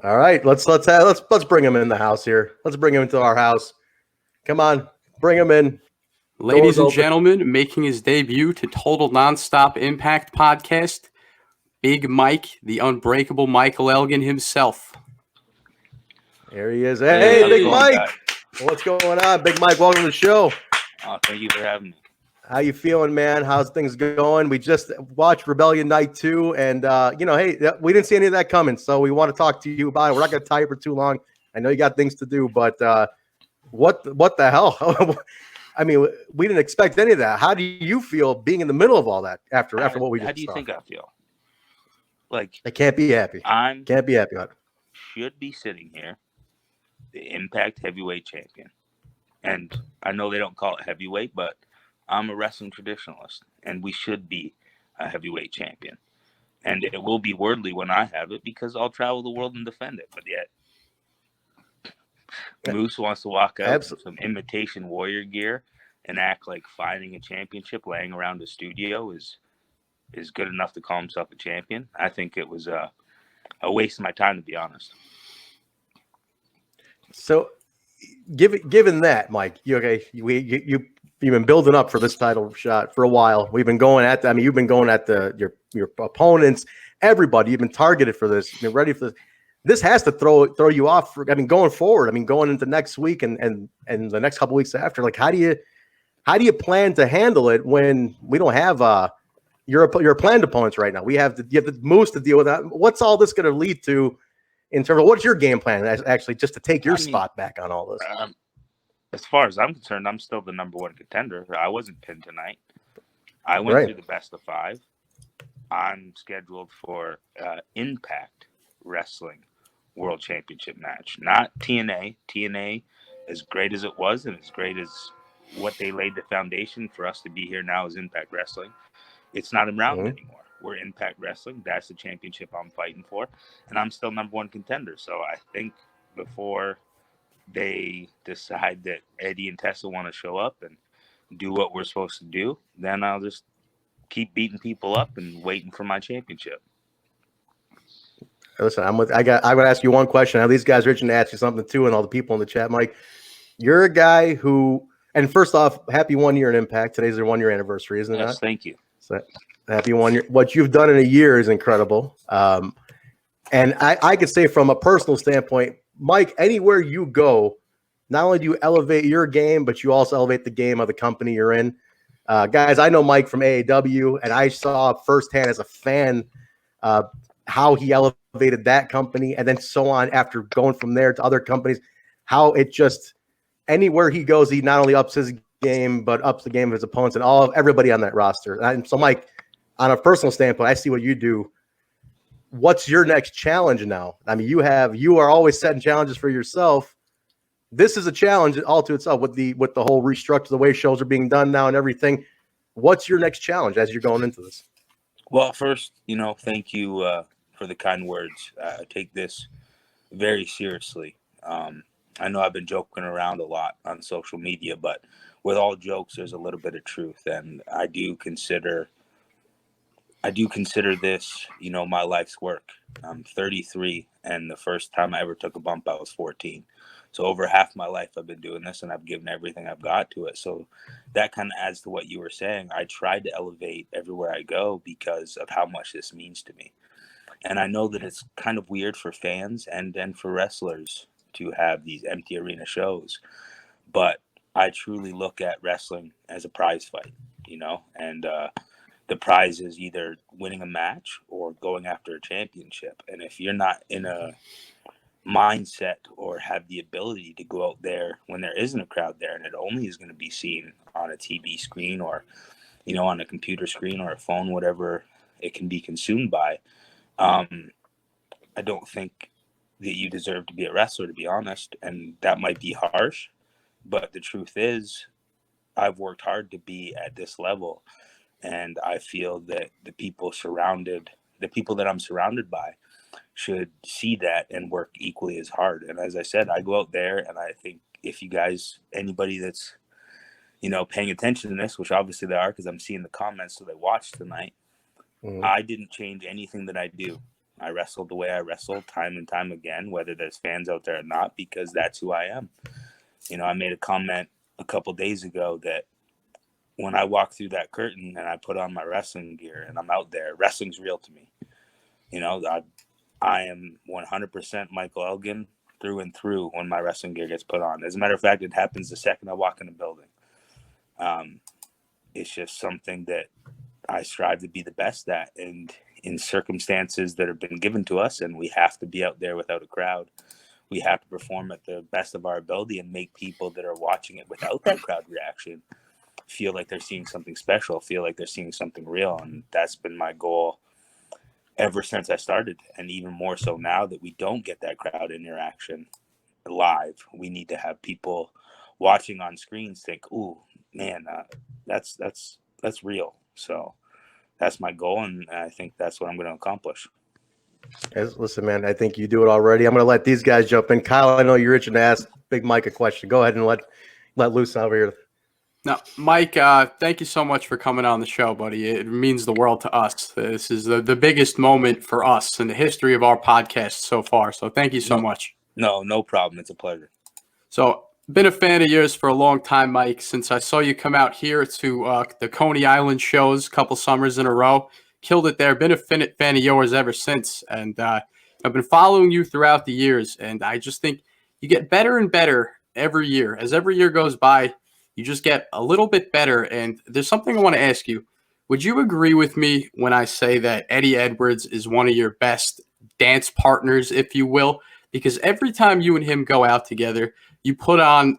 All right, let's bring him in the house here. Let's bring him into our house. Come on, bring him in. Ladies and gentlemen, making his debut to Total Nonstop IMPACT podcast, Big Mike, the unbreakable Michael Elgin himself. There he is. Hey, Big Mike. Guys? What's going on, Big Mike? Welcome to the show. Oh, thank you for having me. How you feeling, man? How's things going? We just watched Rebellion Night 2, and hey, we didn't see any of that coming, so we want to talk to you about it. We're not going to tie you for too long. I know you got things to do, but what the hell? I mean, we didn't expect any of that. How do you feel being in the middle of all that after what we just saw? How do you think I feel? Like, I can't be happy. Can't be happy about it. Should be sitting here, the Impact Heavyweight Champion, and I know they don't call it heavyweight, but I'm a wrestling traditionalist, and we should be a heavyweight champion. And it will be worldly when I have it because I'll travel the world and defend it. But yet, Moose wants to walk out with some imitation warrior gear and act like finding a championship laying around a studio is good enough to call himself a champion. I think it was a waste of my time, to be honest. So, given that, Mike, you've been building up for this title shot for a while. We've been going at you've been going at your opponents, everybody. You've been targeted for this. You've been ready for this. This has to throw you off. Going forward. Going into next week and the next couple weeks after. Like, how do you plan to handle it when we don't have your planned opponents right now? You have the Moose to deal with that. What's all this going to lead to in terms of what's your game plan actually just to take your spot back on all this? As far as I'm concerned, I'm still the number one contender. I wasn't pinned tonight. I went through the best of 5. I'm scheduled for Impact Wrestling World Championship match, not TNA. TNA, as great as it was and as great as what they laid the foundation for us to be here now is Impact Wrestling. It's not around anymore. We're Impact Wrestling. That's the championship I'm fighting for, and I'm still number one contender. So I think before they decide that Eddie and Tessa want to show up and do what we're supposed to do, then I'll just keep beating people up and waiting for my championship. Listen, I'm going to ask you one question. Now, these guys are itching to ask you something too, and all the people in the chat, Mike. You're a guy who, and first off, happy 1 year in Impact. Today's their 1 year anniversary, isn't it? Yes, thank you. So, happy 1 year. What you've done in a year is incredible. And I could say from a personal standpoint, Mike, anywhere you go, not only do you elevate your game, but you also elevate the game of the company you're in. Guys, I know Mike from AAW, and I saw firsthand as a fan how he elevated that company, and then so on after going from there to other companies, how it just anywhere he goes, he not only ups his game, but ups the game of his opponents and everybody on that roster. And so, Mike, on a personal standpoint, I see what you do. What's your next challenge now? You are always setting challenges for yourself. This is a challenge all to itself with the whole restructure, the way shows are being done now and everything. What's your next challenge as you're going into this? Well, first, thank you for the kind words. I take this very seriously. I know I've been joking around a lot on social media, but with all jokes, there's a little bit of truth, and I do consider this, my life's work. I'm 33, and the first time I ever took a bump, I was 14. So over half my life, I've been doing this, and I've given everything I've got to it. So that kind of adds to what you were saying. I tried to elevate everywhere I go because of how much this means to me. And I know that it's kind of weird for fans and for wrestlers to have these empty arena shows. But I truly look at wrestling as a prize fight, and the prize is either winning a match or going after a championship. And if you're not in a mindset or have the ability to go out there when there isn't a crowd there and it only is going to be seen on a TV screen or, on a computer screen or a phone, whatever it can be consumed by, I don't think that you deserve to be a wrestler, to be honest. And that might be harsh, but the truth is I've worked hard to be at this level. And I feel that the people that I'm surrounded by should see that and work equally as hard. And as I said, I go out there, and I think if you guys, anybody that's, paying attention to this, which obviously they are because I'm seeing the comments, so they watched tonight, I didn't change anything that I do. I wrestle the way I wrestle time and time again, whether there's fans out there or not, because that's who I am. You know, I made a comment a couple days ago that when I walk through that curtain and I put on my wrestling gear and I'm out there, wrestling's real to me. You know, I am 100% Michael Elgin through and through when my wrestling gear gets put on. As a matter of fact, it happens the second I walk in the building. It's just something that I strive to be the best at, and in circumstances that have been given to us, and we have to be out there without a crowd. We have to perform at the best of our ability and make people that are watching it without that crowd reaction feel like they're seeing something special, feel like they're seeing something real. And that's been my goal ever since I started. And even more so now that we don't get that crowd interaction live, we need to have people watching on screens think, "Ooh, man, that's real." So that's my goal, and I think that's what I'm going to accomplish. Listen, man, I think you do it already. I'm going to let these guys jump in. Kyle, I know you're itching to ask Big Mike a question. Go ahead and let loose over here. No, Mike, thank you so much for coming on the show, buddy. It means the world to us. This is the biggest moment for us in the history of our podcast so far. So thank you so much. No problem. It's a pleasure. So been a fan of yours for a long time, Mike, since I saw you come out here to the Coney Island shows a couple summers in a row. Killed it there. Been a fan of yours ever since. And I've been following you throughout the years. And I just think you get better and better every year. As every year goes by, you just get a little bit better. And there's something I want to ask you. Would you agree with me when I say that Eddie Edwards is one of your best dance partners, if you will? Because every time you and him go out together, you put on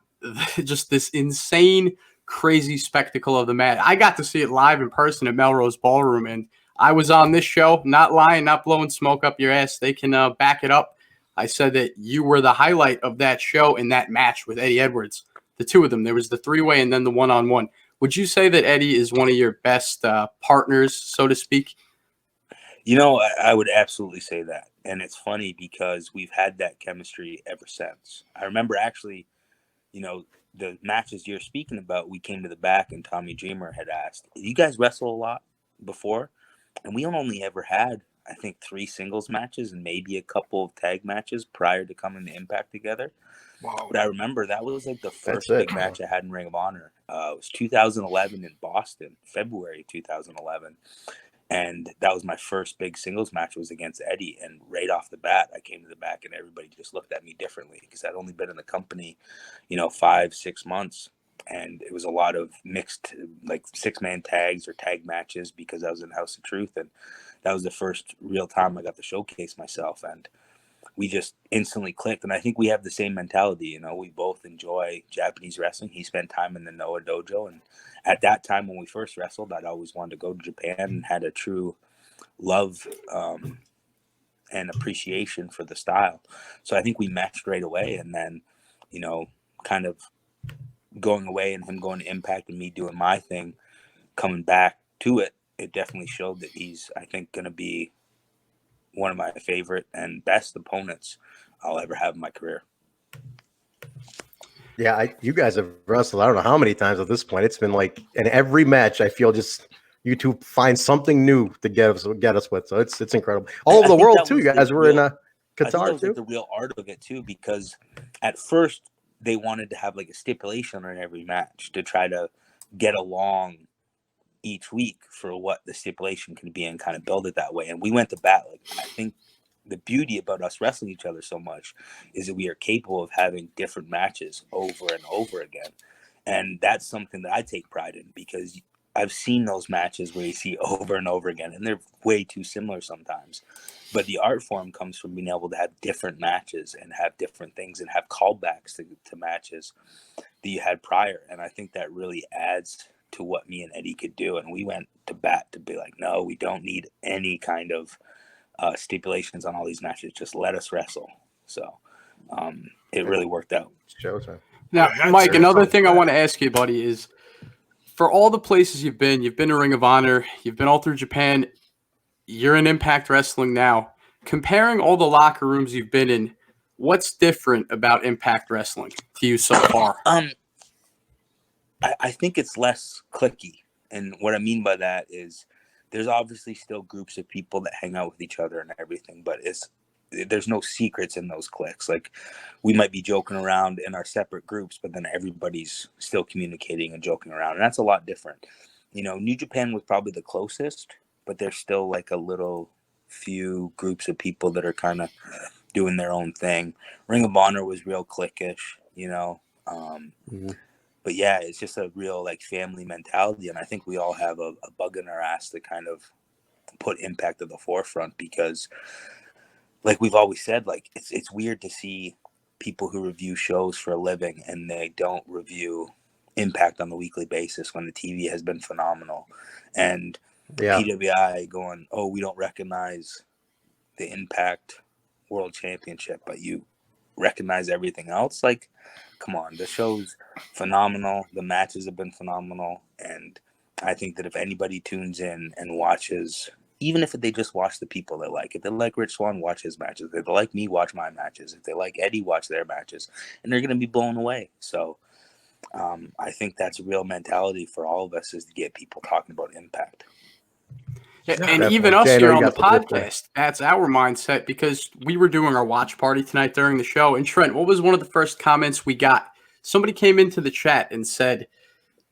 just this insane, crazy spectacle of the mat. I got to see it live in person at Melrose Ballroom, and I was on this show, not lying, not blowing smoke up your ass. They can back it up. I said that you were the highlight of that show in that match with Eddie Edwards. The two of them. There was the three-way and then the one-on-one. Would you say that Eddie is one of your best partners, so to speak? You know, I would absolutely say that. And it's funny because we've had that chemistry ever since. I remember actually, you know, the matches you're speaking about, we came to the back and Tommy Dreamer had asked, "You guys wrestle a lot before?" And we only ever had, I think, 3 singles matches and maybe a couple of tag matches prior to coming to Impact together. Wow. But I remember that was like the first big match I had in Ring of Honor. It was 2011 in Boston, February 2011. And that was my first big singles match, was against Eddie. And right off the bat, I came to the back and everybody just looked at me differently because I'd only been in the company, 5-6 months. And it was a lot of mixed, like 6-man tags or tag matches because I was in House of Truth. And that was the first real time I got to showcase myself. And we just instantly clicked. And I think we have the same mentality. We both enjoy Japanese wrestling. He spent time in the Noah dojo. And at that time when we first wrestled, I'd always wanted to go to Japan and had a true love and appreciation for the style. So I think we matched right away. And then, kind of going away and him going to Impact and me doing my thing, coming back to it, it definitely showed that he's, I think, going to be one of my favorite and best opponents I'll ever have in my career. Yeah, you guys have wrestled I don't know how many times at this point. It's been like in every match, I feel just you two find something new to get us with. So it's incredible. All over the world too. You guys were in Qatar that was too. like the real art of it too, because at first they wanted to have like a stipulation on every match to try to get along each week for what the stipulation can be and kind of build it that way. And we went to bat. Like, I think the beauty about us wrestling each other so much is that we are capable of having different matches over and over again. And that's something that I take pride in, because I've seen those matches where you see over and over again, and they're way too similar sometimes. But the art form comes from being able to have different matches and have different things and have callbacks to matches that you had prior. And I think that really adds to what me and Eddie could do. And we went to bat to be like, no, we don't need any kind of stipulations on all these matches. Just let us wrestle. So it really worked out. Showtime. Now, Mike, another thing I want to ask you, buddy, is for all the places you've been to Ring of Honor, you've been all through Japan, you're in Impact Wrestling now. Comparing all the locker rooms you've been in, what's different about Impact Wrestling to you so far? I think it's less cliquey. And what I mean by that is there's obviously still groups of people that hang out with each other and everything, but there's no secrets in those cliques. Like, we might be joking around in our separate groups, but then everybody's still communicating and joking around, and that's a lot different. You know, New Japan was probably the closest, but there's still like a little few groups of people that are kind of doing their own thing. Ring of Honor was real cliquish, you know. But yeah, it's just a real like family mentality, and I think we all have a bug in our ass to kind of put Impact at the forefront, because, like we've always said, like it's weird to see people who review shows for a living and they don't review Impact on the weekly basis when the TV has been phenomenal, and PWI going, oh, we don't recognize the Impact World Championship, but you recognize everything else. Like, come on, the show's phenomenal. The matches have been phenomenal. And I think that if anybody tunes in and watches, even if they just watch the people they like, if they like Rich Swann, watch his matches. If they like me, watch my matches. If they like Eddie, watch their matches. And they're going to be blown away. So I think that's a real mentality for all of us, is to get people talking about Impact. Yeah, and even us here on the podcast, that's our mindset, because we were doing our watch party tonight during the show. And Trent, what was one of the first comments we got? Somebody came into the chat and said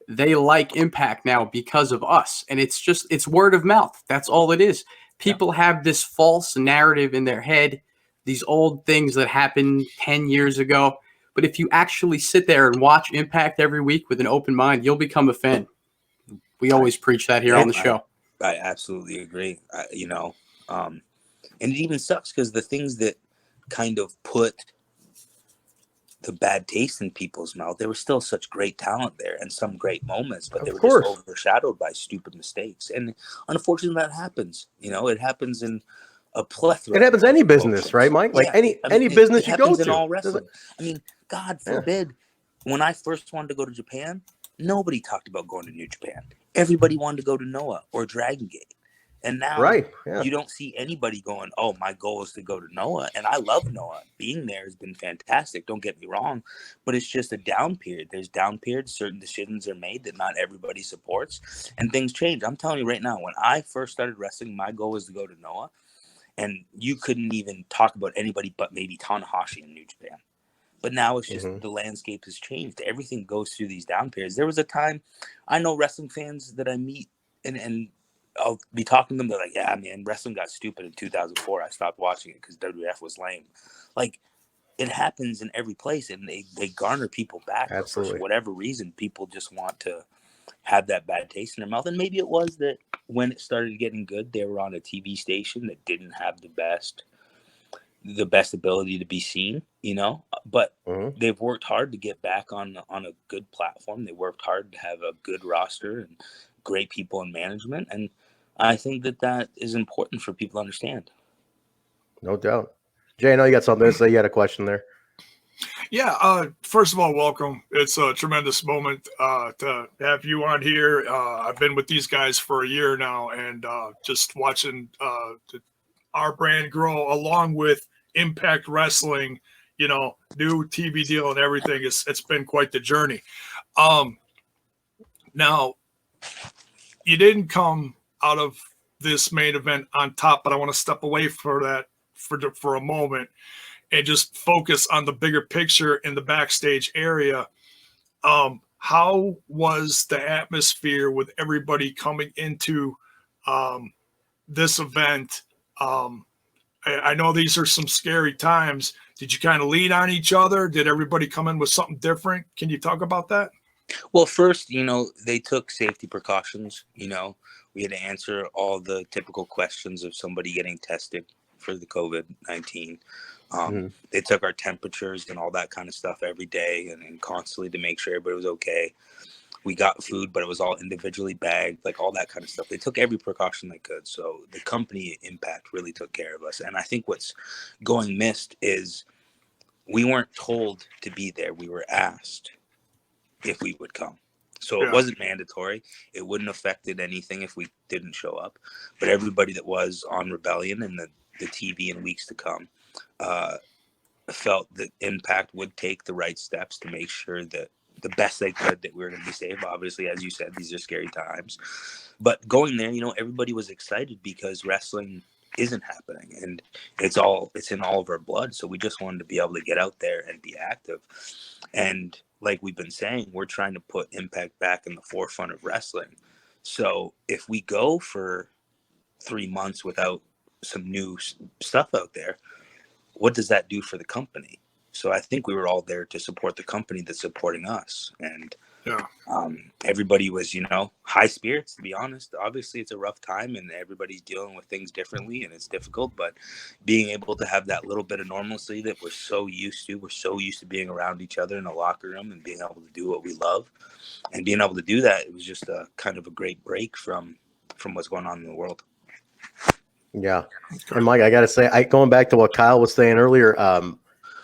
they like Impact now because of us. And it's word of mouth. That's all it is. People have this false narrative in their head, these old things that happened 10 years ago. But if you actually sit there and watch Impact every week with an open mind, you'll become a fan. We always preach that here on the show. I absolutely agree. And it even sucks because the things that kind of put the bad taste in people's mouth, there was still such great talent there and some great moments, but they were just overshadowed by stupid mistakes. And unfortunately, that happens. You know, it happens in a plethora. It happens in any business, right, Mike? Like any business you go to. In all wrestling. I mean, God forbid, when I first wanted to go to Japan, nobody talked about going to New Japan. Everybody wanted to go to Noah or Dragon Gate. And now you don't see anybody going, oh, my goal is to go to Noah. And I love Noah. Being there has been fantastic. Don't get me wrong. But it's just a down period. There's down periods. Certain decisions are made that not everybody supports. And things change. I'm telling you right now, when I first started wrestling, my goal was to go to Noah. And you couldn't even talk about anybody but maybe Tanahashi in New Japan. But now it's just the landscape has changed. Everything goes through these down periods. There was a time, I know wrestling fans that I meet and I'll be talking to them. They're like, yeah, man, wrestling got stupid in 2004. I stopped watching it because WWF was lame. Like, it happens in every place, and they garner people back. Absolutely. For whatever reason, people just want to have that bad taste in their mouth. And maybe it was that when it started getting good, they were on a TV station that didn't have the best ability to be seen, you know, but they've worked hard to get back on a good platform. They worked hard to have a good roster and great people in management. And I think that is important for people to understand. No doubt. Jay, I know you got something to say. You had a question there. Yeah. First of all, welcome. It's a tremendous moment to have you on here. I've been with these guys for a year now, and just watching our brand grow along with Impact Wrestling, you know, new TV deal and everything. It's been quite the journey. Now, you didn't come out of this main event on top, but I want to step away for that for a moment and just focus on the bigger picture in the backstage area. How was the atmosphere with everybody coming into this event? I know these are some scary times. Did you kind of lean on each other? Did everybody come in with something different? Can you talk about that? Well, first, you know, they took safety precautions. You know, we had to answer all the typical questions of somebody getting tested for the COVID-19. They took our temperatures and all that kind of stuff every day and constantly to make sure everybody was okay. We got food, but it was all individually bagged, like all that kind of stuff. They took every precaution they could. So the company Impact really took care of us. And I think what's going missed is we weren't told to be there. We were asked if we would come. So it wasn't mandatory. It wouldn't have affected anything if we didn't show up. But everybody that was on Rebellion and the TV in weeks to come felt that Impact would take the right steps to make sure that the best they could that we were going to be safe. Obviously, as you said, these are scary times. But going there, you know, everybody was excited because wrestling isn't happening, and it's in all of our blood. So we just wanted to be able to get out there and be active. And like we've been saying, we're trying to put Impact back in the forefront of wrestling. So if we go for 3 months without some new stuff out there, what does that do for the company? So I think we were all there to support the company that's supporting us. And Yeah. Everybody was, you know, high spirits, to be honest. Obviously, it's a rough time and everybody's dealing with things differently and it's difficult. But being able to have that little bit of normalcy that we're so used to being around each other in the locker room and being able to do what we love and being able to do that, it was just a kind of a great break from what's going on in the world. Yeah. And Mike, I got to say, going back to what Kyle was saying earlier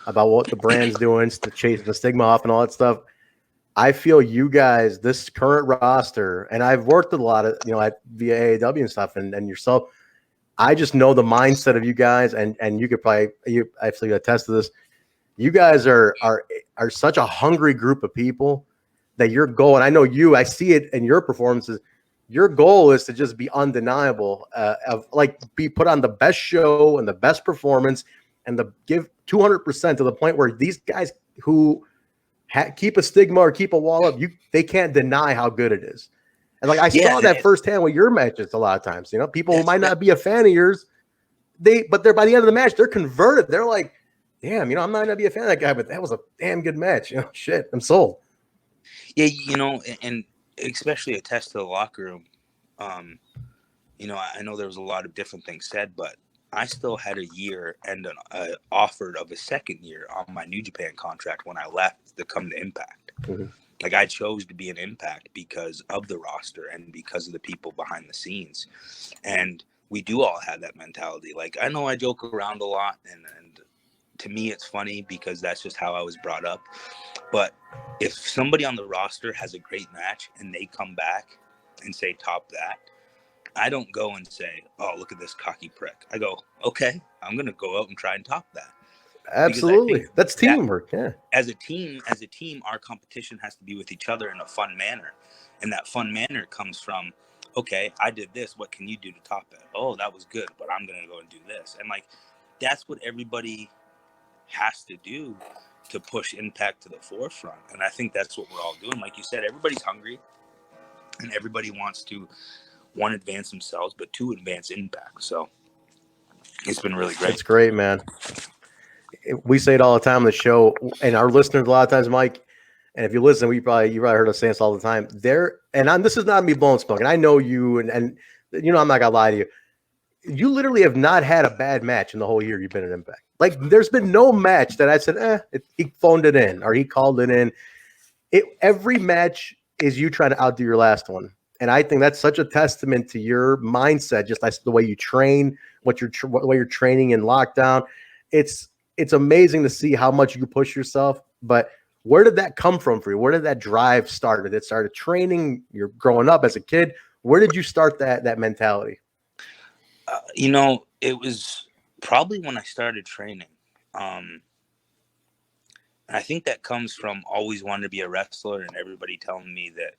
about what the brand's doing to chase the stigma off and all that stuff. I feel you guys, this current roster, and I've worked with a lot of, you know, via AAW and stuff and yourself. I just know the mindset of you guys, and you could probably, you actually attest to this. You guys are such a hungry group of people that your goal, and I know I see it in your performances. Your goal is to just be undeniable, be put on the best show and the best performance, and to give 200% to the point where these guys who keep a stigma or keep a wall up, they can't deny how good it is. And like I saw that firsthand with your matches a lot of times. You know, people who might not be a fan of yours, but they're by the end of the match, they're converted. They're like, damn, you know, I'm not gonna be a fan of that guy, but that was a damn good match. You know, shit, I'm sold. Yeah, you know, and especially attest to the locker room. You know, I know there was a lot of different things said, but I still had a year and an offered of a second year on my New Japan contract when I left to come to Impact. Mm-hmm. Like I chose to be an Impact because of the roster and because of the people behind the scenes. And we do all have that mentality. Like I know I joke around a lot and to me it's funny because that's just how I was brought up. But if somebody on the roster has a great match and they come back and say top that, I don't go and say, oh, look at this cocky prick. I go, okay, I'm going to go out and try and top that. Absolutely. That's teamwork. Yeah. As a team, our competition has to be with each other in a fun manner. And that fun manner comes from, okay, I did this. What can you do to top it? Oh, that was good, but I'm going to go and do this. And like, that's what everybody has to do to push Impact to the forefront. And I think that's what we're all doing. Like you said, everybody's hungry and everybody wants to, one, advance themselves, but two, advance Impact. So it's been really great. It's great, man. We say it all the time on the show, and our listeners a lot of times, Mike. And if you listen, you probably heard us say this all the time. This is not me blowing smoke, and I know you, and you know I'm not gonna lie to you. You literally have not had a bad match in the whole year you've been at Impact. Like there's been no match that I said, he phoned it in or he called it in. Every match is you trying to outdo your last one. And I think that's such a testament to your mindset, just like the way you train, the way you're training in lockdown. It's amazing to see how much you push yourself. But where did that come from for you? Where did that drive start? Did it start training? You're growing up as a kid. Where did you start that mentality? You know, it was probably when I started training. And I think that comes from always wanting to be a wrestler and everybody telling me that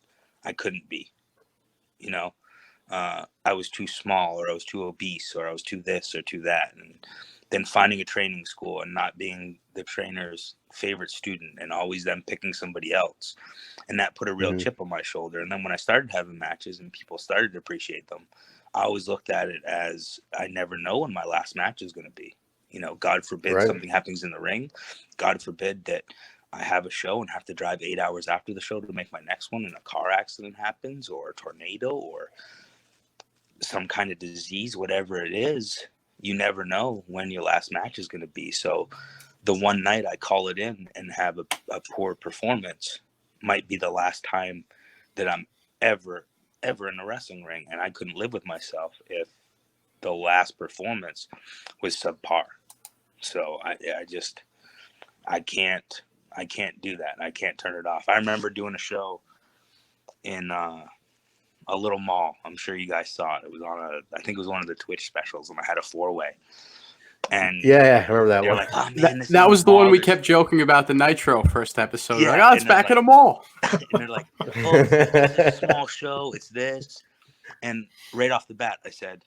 I couldn't be. You know, I was too small or I was too obese or I was too this or too that. And then finding a training school and not being the trainer's favorite student and always them picking somebody else. And that put a real chip on my shoulder. And then when I started having matches and people started to appreciate them, I always looked at it as I never know when my last match is going to be. You know, God forbid something happens in the ring. God forbid that I have a show and have to drive 8 hours after the show to make my next one and a car accident happens or a tornado or some kind of disease, whatever it is, you never know when your last match is going to be. So the one night I call it in and have a poor performance might be the last time that I'm ever in a wrestling ring. And I couldn't live with myself if the last performance was subpar. So I can't do that. I can't turn it off. I remember doing a show in a little mall. I'm sure you guys saw it. It was I think it was one of the Twitch specials, and I had a 4-way. And yeah, I remember that they're one. like, oh man, this That is was the one we small. kept joking about the Nitro first episode. Yeah, Like, oh, it's and they're back in like- the mall. And they're like, oh, it's a small show. It's this. And right off the bat, I said,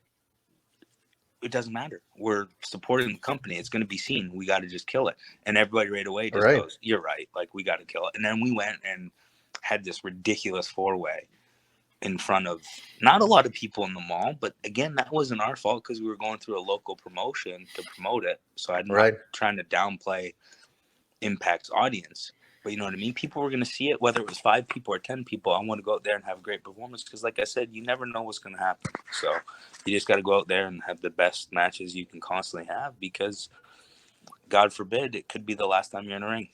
it doesn't matter. We're supporting the company. It's going to be seen. We got to just kill it. And everybody right away just goes, you're right. Like, we got to kill it. And then we went and had this ridiculous 4-way in front of not a lot of people in the mall. But again, that wasn't our fault because we were going through a local promotion to promote it. So I'm not trying to downplay Impact's audience. But you know what I mean? People were going to see it, whether it was 5 people or 10 people. I want to go out there and have a great performance because, like I said, you never know what's going to happen. So you just got to go out there and have the best matches you can constantly have because, God forbid, it could be the last time you're in a ring.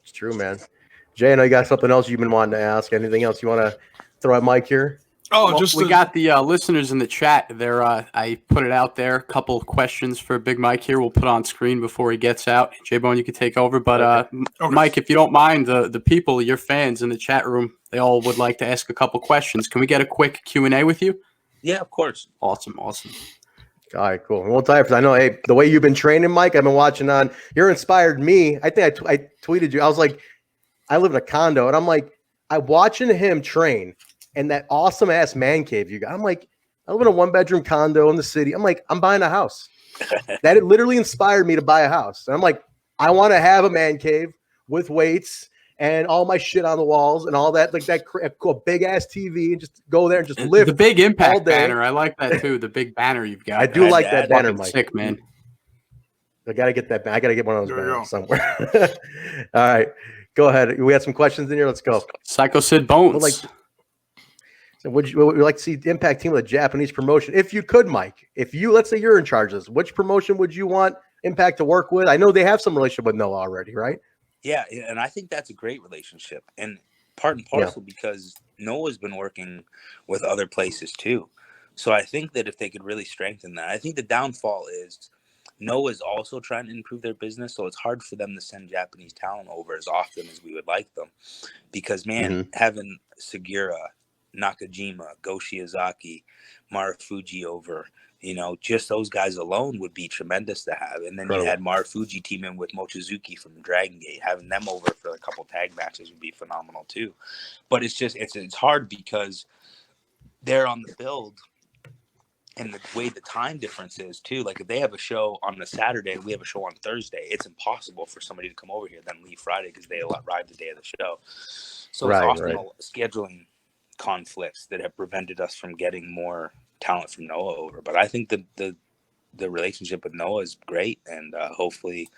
It's true, man. Jay, I know you got something else you've been wanting to ask. Anything else you want to throw at Mike here? Oh, Well, just we got the listeners in the chat there. I put it out there. A couple of questions for Big Mike here. We'll put on screen before he gets out. Jaybone, you can take over. But Okay. Mike, if you don't mind, the people, your fans in the chat room, they all would like to ask a couple questions. Can we get a quick Q&A with you? Yeah, of course. Awesome. All right, cool. We'll tie it. I know, hey, the way you've been training, Mike, I've been watching on. You're inspired me. I think I tweeted you. I was like, I live in a condo, and I'm like, I'm watching him train. And that awesome ass man cave you got. I'm like, I live in a 1-bedroom condo in the city. I'm like, I'm buying a house. That it literally inspired me to buy a house. And I'm like, I want to have a man cave with weights and all my shit on the walls and all that, like that cool big ass TV, and just go there and just lift. The big all Impact day. banner. I like that too. The big banner you've got. I do like that banner, Fucking Mike. sick, man. I gotta get that. I gotta get one of those There you banners somewhere. All right, go ahead. We had some questions in here. Let's go. Psycho Sid Bones. So would you like to see the Impact team with a Japanese promotion? If you could, Mike, let's say you're in charge of this, which promotion would you want Impact to work with? I know they have some relationship with Noah already, right? Yeah, and I think that's a great relationship. And part and parcel because Noah's been working with other places too. So I think that if they could really strengthen that, I think the downfall is Noah's also trying to improve their business. So it's hard for them to send Japanese talent over as often as we would like them. Because, man, having Segura, Nakajima, Go Shiozaki, Marufuji over, just those guys alone would be tremendous to have. And then you had Marufuji teaming with Mochizuki from Dragon Gate. Having them over for a couple tag matches would be phenomenal too. But it's just it's hard because they're on the build and the way the time difference is too. Like if they have a show on a Saturday and we have a show on Thursday, it's impossible for somebody to come over here then leave Friday because they arrive the day of the show. So it's often scheduling conflicts that have prevented us from getting more talent from Noah over. But I think the relationship with Noah is great, and hopefully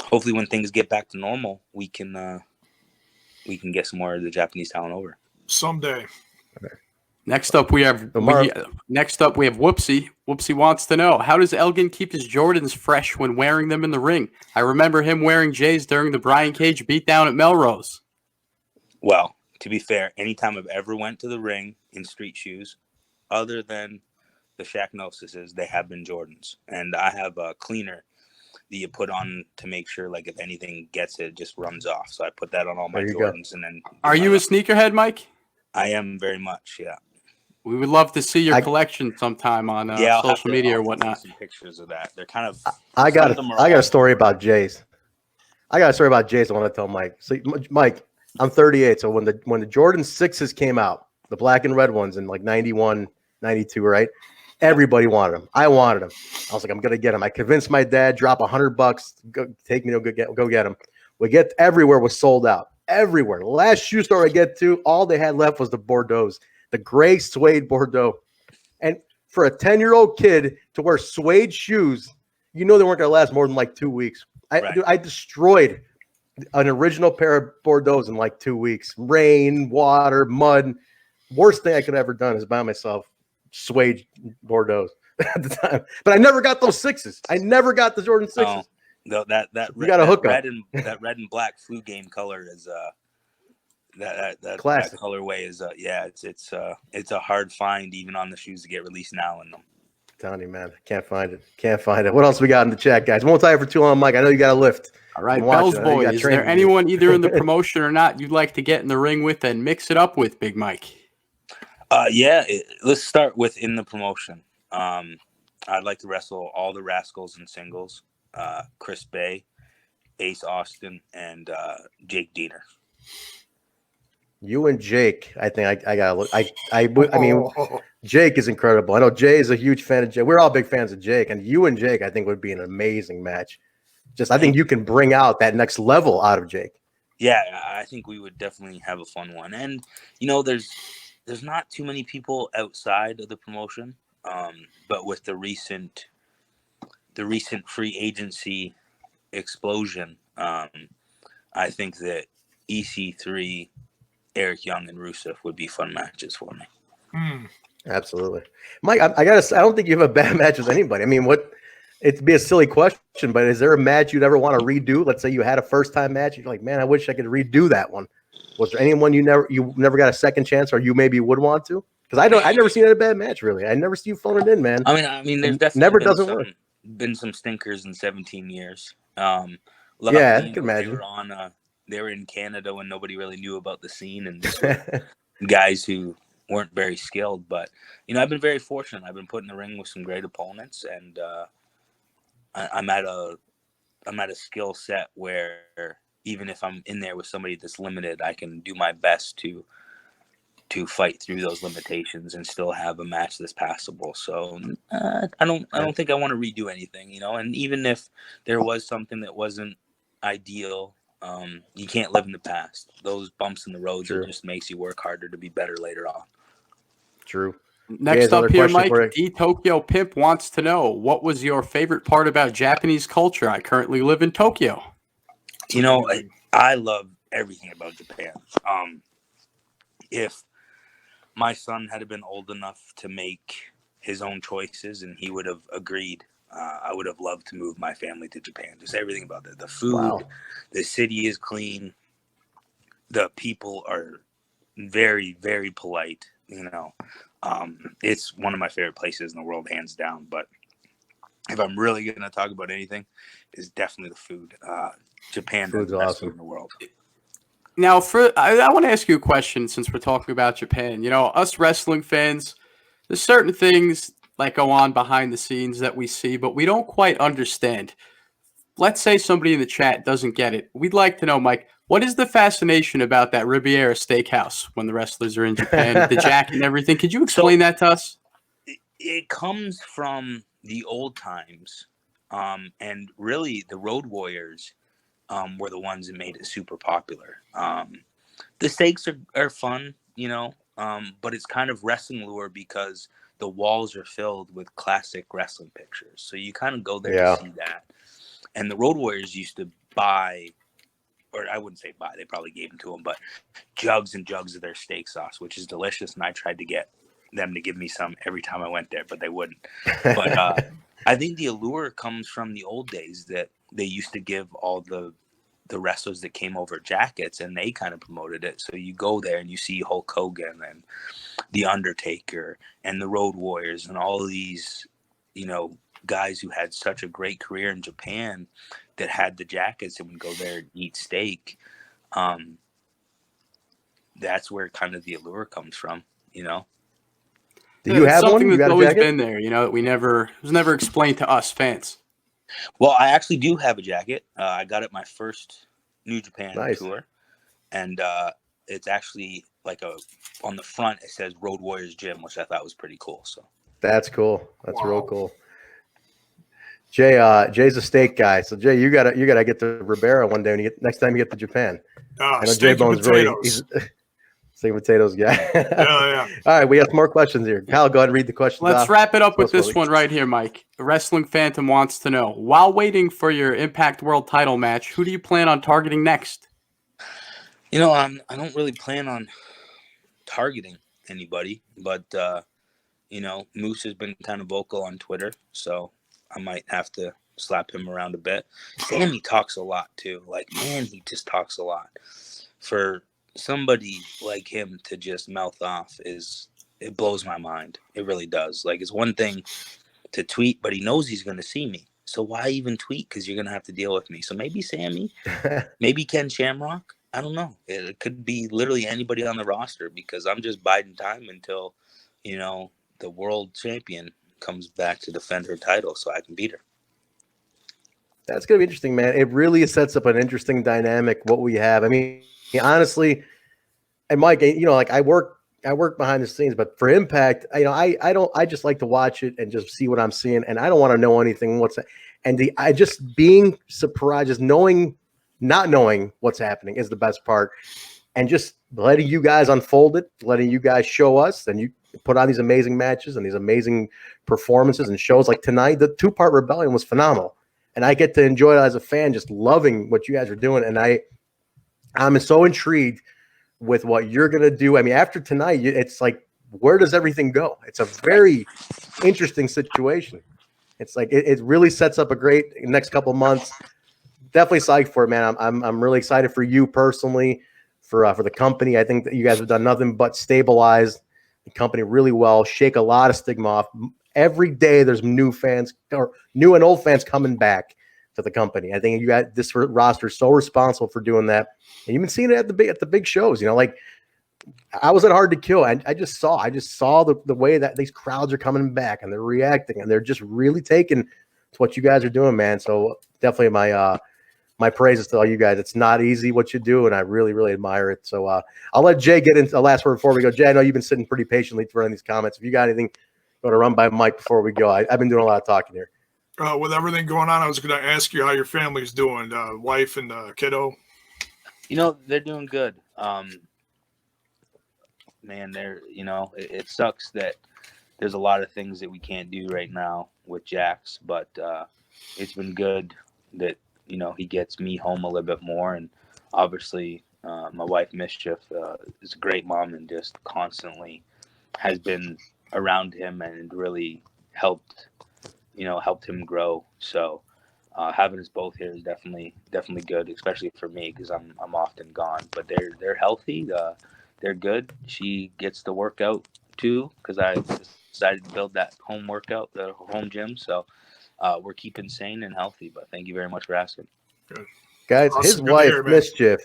when things get back to normal, we can get some more of the Japanese talent over someday. Next up, we have Whoopsie. Whoopsie wants to know, how does Elgin keep his Jordans fresh when wearing them in the ring? I remember him wearing J's during the Brian Cage beatdown at Melrose. Well, to be fair, anytime I've ever went to the ring in street shoes, other than the Shacknosises, they have been Jordans. And I have a cleaner that you put on to make sure, like, if anything gets it just runs off. So I put that on all my Jordans. And then are you a sneakerhead, Mike? I am very much, yeah. We would love to see your collection sometime on social media or whatnot. Some pictures of that. They're kind of. I got a story about Jays. I want to tell Mike. So, Mike, I'm 38. So when the Jordan 6s came out, the black and red ones in like 91, 92, right? Everybody wanted them. I wanted them. I was like, I'm gonna get them. I convinced my dad, drop $100, take me to go get them. We get everywhere was sold out. Everywhere. The last shoe store I get to, all they had left was the Bordeaux's, the gray suede Bordeaux. And for a 10-year-old kid to wear suede shoes, they weren't going to last more than like 2 weeks. I destroyed an original pair of Bordeaux's in like 2 weeks. Rain, water, mud. Worst thing I could have ever done is buy myself suede Bordeaux's at the time. But I never got those 6s. I never got the Jordan 6s. No, that red and black flu game color is that colorway is it's a hard find even on the shoes to get released now in them. I'm telling you, man, can't find it. What else we got in the chat, guys? Won't tie for too long, Mike. I know you got a lift. All right, Bell's Boy, is there anyone either in the promotion or not you'd like to get in the ring with and mix it up with, Big Mike? Let's start with in the promotion. I'd like to wrestle all the Rascals in singles, Chris Bay, Ace Austin, and Jake Diener. You and Jake, I think I gotta look. I mean, Jake is incredible. I know Jay is a huge fan of Jake. We're all big fans of Jake, and you and Jake, I think, would be an amazing match. I think you can bring out that next level out of Jake. Yeah, I think we would definitely have a fun one. And there's not too many people outside of the promotion, but with the recent free agency explosion, I think that EC3, Eric Young, and Rusev would be fun matches for me. Absolutely, Mike. I don't think you have a bad match with anybody. I mean, it'd be a silly question, but is there a match you'd ever want to redo? Let's say you had a first time match. You're like, man, I wish I could redo that one. Was there anyone you never got a second chance, or you maybe would want to? Because I never seen a bad match really. I never see you phone it in, man. I mean, there's definitely been some stinkers in 17 years. Luckily, yeah, I can imagine. They were in Canada when nobody really knew about the scene, and this were guys who weren't very skilled. But I've been very fortunate. I've been put in the ring with some great opponents, and I'm at a skill set where even if I'm in there with somebody that's limited, I can do my best to fight through those limitations and still have a match that's passable. So I don't think I want to redo anything, and even if there was something that wasn't ideal, you can't live in the past. Those bumps in the road just makes you work harder to be better later on. True. Next up here, Mike, D Tokyo Pimp wants to know, what was your favorite part about Japanese culture? I currently live in Tokyo. I love everything about Japan. If my son had been old enough to make his own choices and he would have agreed, I would have loved to move my family to Japan. Just everything about it. The food, the city is clean. The people are very, very polite. It's one of my favorite places in the world, hands down. But if I'm really going to talk about anything, it's definitely the food. Japan is the best food in the world. Now, I want to ask you a question since we're talking about Japan. Us wrestling fans, there's certain things that go on behind the scenes that we see, but we don't quite understand. Let's say somebody in the chat doesn't get it. We'd like to know, Mike, what is the fascination about that Riviera Steakhouse when the wrestlers are in Japan, the jacket and everything? Could you explain that to us? It comes from the old times, and really the Road Warriors were the ones that made it super popular. The steaks are fun, but it's kind of wrestling lure because the walls are filled with classic wrestling pictures. So you kind of go there to see that. And the Road Warriors used to buy, or I wouldn't say buy, they probably gave them to them, but jugs and jugs of their steak sauce, which is delicious. And I tried to get them to give me some every time I went there, but they wouldn't. But I think the allure comes from the old days that they used to give all the wrestlers that came over jackets, and they kind of promoted it. So you go there and you see Hulk Hogan and The Undertaker and the Road Warriors and all of these, guys who had such a great career in Japan that had the jackets and would go there and eat steak. That's where kind of the allure comes from, Do you have something one? That's always been there, that was never explained to us fans. Well, I actually do have a jacket. I got it my first New Japan tour, and it's actually on the front it says Road Warriors Gym, which I thought was pretty cool. So that's cool. That's real cool. Jay's a steak guy, so Jay, you gotta get to Ribera one day next time you get to Japan. I know Jaybone's he's steak and potatoes guy. Yeah. All right, we have more questions here. Kyle, go ahead and read the questions. Let's wrap it up with this one right here, Mike. A Wrestling Phantom wants to know, while waiting for your Impact World title match, who do you plan on targeting next? I don't really plan on targeting anybody, but Moose has been kind of vocal on Twitter, so I might have to slap him around a bit. Sammy talks a lot too. He just talks a lot. For somebody like him to just mouth off it blows my mind. It really does. It's one thing to tweet, but he knows he's going to see me. So why even tweet? Because you're going to have to deal with me. So maybe Sammy, maybe Ken Shamrock. I don't know. It could be literally anybody on the roster because I'm just biding time until, the world champion comes back to defend her title so I can beat her. That's going to be interesting, man. It really sets up an interesting dynamic, what we have. I mean, honestly, and Mike, like I work behind the scenes, but for Impact, I just like to watch it and just see what I'm seeing. And I don't want to know anything I just being surprised, just not knowing what's happening is the best part. And just letting you guys unfold it, letting you guys show us, and you put on these amazing matches and these amazing performances and shows like tonight. The 2-part Rebellion was phenomenal. And I get to enjoy it as a fan, just loving what you guys are doing. And I'm so intrigued with what you're going to do. I mean, after tonight, it's like, where does everything go? It's a very interesting situation. It's like, it really sets up a great next couple of months. Definitely psyched for it, man. I'm really excited for you personally, for the company. I think that you guys have done nothing but stabilize the company really well, shake a lot of stigma off. Every day there's new fans, or new and old fans, coming back to the company. I think you got this roster so responsible for doing that. And you've been seeing it at the big shows, like I was at Hard to Kill. And I just saw the way that these crowds are coming back and they're reacting and they're just really taking to what you guys are doing, man. So definitely my praises to all you guys. It's not easy what you do, and I really, really admire it. So I'll let Jay get into the last word before we go. Jay, I know you've been sitting pretty patiently throughout these comments. If you got anything you want to run by Mike before we go, I've been doing a lot of talking here. With everything going on, I was going to ask you how your family's doing, wife and kiddo. They're doing good. Man, it sucks that there's a lot of things that we can't do right now with Jax, but it's been good that he gets me home a little bit more. And obviously my wife Mischief is a great mom and just constantly has been around him and really helped him grow. So having us both here is definitely good, especially for me because I'm often gone. But they're healthy, they're good. She gets to work out too because I decided to build that home workout, the home gym. So we're keeping sane and healthy. But thank you very much for asking. Good. Guys, Awesome. his Good to wife hear, man. Mischief,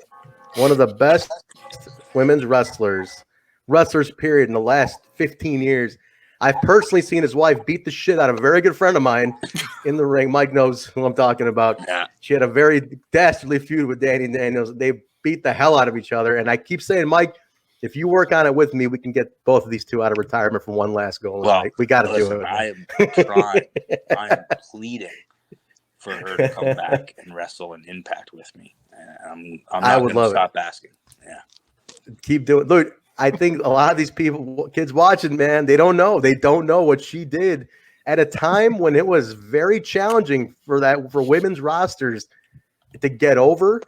one of the best women's wrestlers period in the last 15 years. I've personally seen his wife beat the shit out of a very good friend of mine in the ring. Mike knows who I'm talking about. Yeah. She had a very dastardly feud with Danny Daniels. They beat the hell out of each other. And I keep saying, Mike, if you work on it with me, we can get both of these two out of retirement for one last goal. Well, we got to do it. I am trying. I am pleading for her to come back and wrestle and Impact with me. I'm not going to stop asking. Yeah. Keep doing it. Look, I think a lot of these kids watching, man, they don't know. They don't know what she did at a time when it was very challenging for women's rosters to get over.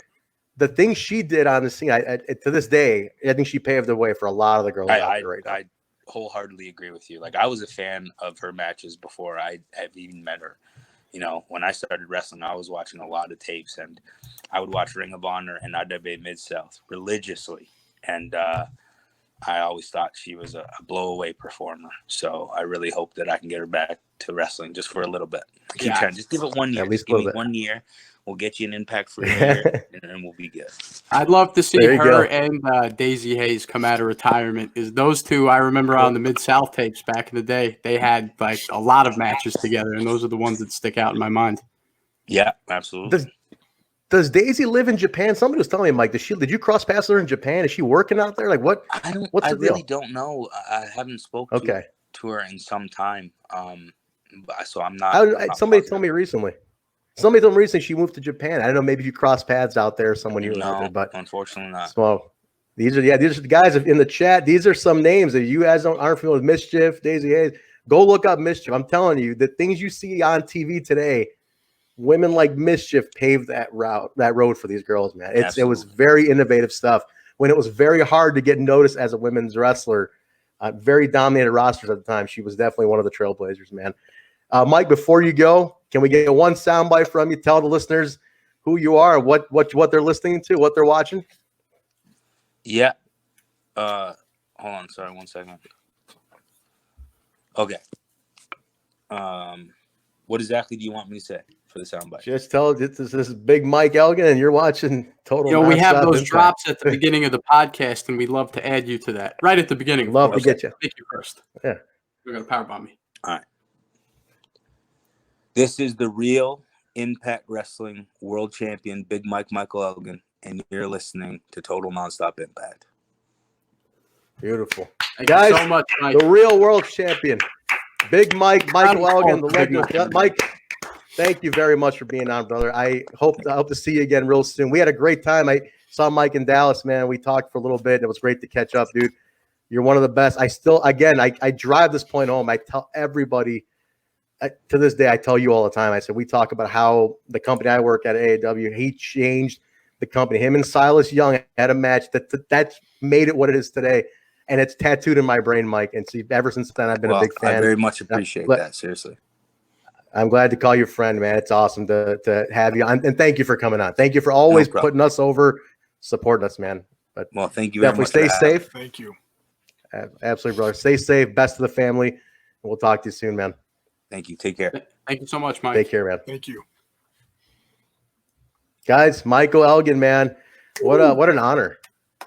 The things she did on the scene, to this day, I think she paved the way for a lot of the girls out there right now. I wholeheartedly agree with you. Like, I was a fan of her matches before I have even met her. When I started wrestling, I was watching a lot of tapes, and I would watch Ring of Honor and IWA Mid-South religiously. And I always thought she was a blow-away performer. So I really hope that I can get her back to wrestling just for a little bit. Keep trying. Just give it 1 year. At least give me bit. 1 year. We'll get you an Impact for a year, and then we'll be good. I'd love to see There you her go. and Daisy Hayes come out of retirement. Is those two, I remember on the Mid-South tapes back in the day, they had like a lot of matches together, and those are the ones that stick out in my mind. Yeah, absolutely. Does Daisy live in Japan? Somebody was telling me, Mike, did you cross paths with her in Japan? Is she working out there? Like what? What's the deal? Really don't know. I haven't spoken to her in some time. So I'm not. Somebody told me recently. Somebody told me recently she moved to Japan. I don't know. Maybe you crossed paths out there, someone you were out there, but unfortunately not. So these are the guys in the chat. These are some names that you guys aren't familiar with. Mischief, Daisy Hayes. Go look up Mischief. I'm telling you, the things you see on TV today, women like Mischief paved that road for these girls, man. It was very innovative stuff when it was very hard to get noticed as a women's wrestler. Very dominated rosters at the time. She was definitely one of the trailblazers, man. Mike, before you go, can we get one soundbite from you? Tell the listeners who you are, what they're listening to, what they're watching. Yeah. Hold on. Sorry, 1 second. Okay. What exactly do you want me to say for the soundbite? Just tell this is Big Mike Elgin, and you're watching Total Nonstop we have those Impact. drops at the beginning of the podcast, and we'd love to add you to that right at the beginning. Love to get you. Thank you first. Yeah. You're going to powerbomb me. All right. This is the real Impact Wrestling World Champion, Big Mike Michael Elgin, and you're listening to Total Nonstop Impact. Beautiful. Thank Guys, you so much, Mike. the real world champion, Big Mike, Michael Elgin, the Big legend. Mike, thank you very much for being on, brother. I hope to see you again real soon. We had a great time. I saw Mike in Dallas, man. We talked for a little bit. And it was great to catch up, dude. You're one of the best. I drive this point home. I tell everybody, to this day, I tell you all the time. I said, we talk about how the company I work at AAW, he changed the company. Him and Silas Young had a match that made it what it is today. And it's tattooed in my brain, Mike. And so ever since then, I've been a big fan. I very much appreciate that. Seriously. I'm glad to call you friend, man. It's awesome to have you on. And thank you for coming on. Thank you for always putting us over, supporting us, man. But thank you very much. Definitely stay safe. Thank you. Absolutely, brother. Stay safe. Best to the family. And we'll talk to you soon, man. Thank you. Take care. Thank you so much, Mike. Take care, man. Thank you. Guys, Michael Elgin, man. What an honor.